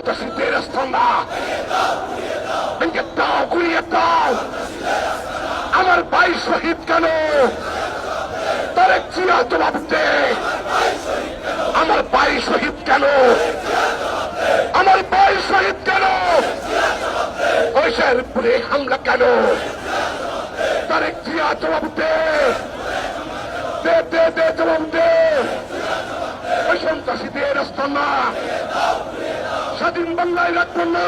সন্ত্রাসীদের স্তম্ভা ভেঙে দাও, গুড়িয়ে দাও। আমার ভাই শহীদ কেন? তারেক জিয়া জবাব দে। আমার ভাই শহীদ কেন? আমার ভাই শহীদ কেন? ঐশার উপরে হামলা কেন? তারেক জিয়া জবাব দে, দে দে দে, জবাব দে। ওই সন্ত্রাসীদের স্তম্ভা স্বাধীন বাংলায় রাখবো না।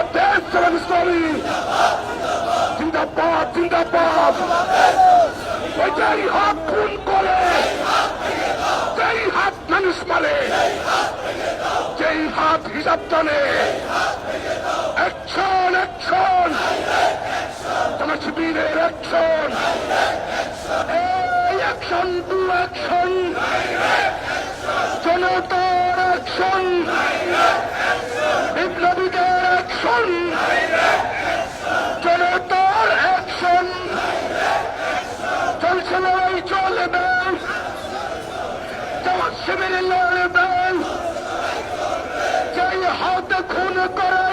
বাংলাদেশ জিন্দাবাদ, জিন্দাবাদ। যেই হাত খুন করে, যেই হাত মানুষ মারে, যেই হাত হিসাব জানে, অ্যাকশন, অ্যাকশন। তোমার শিবিরের অ্যাকশন, এই অ্যাকশন টু অ্যাকশন, জনতার অ্যাকশন, বিপ্লবীদের অ্যাকশন, জনতার অ্যাকশন। চলছে লড়াই, চলবে, তোমার শিবিরে লড়বে। যেই হাতে খুন করে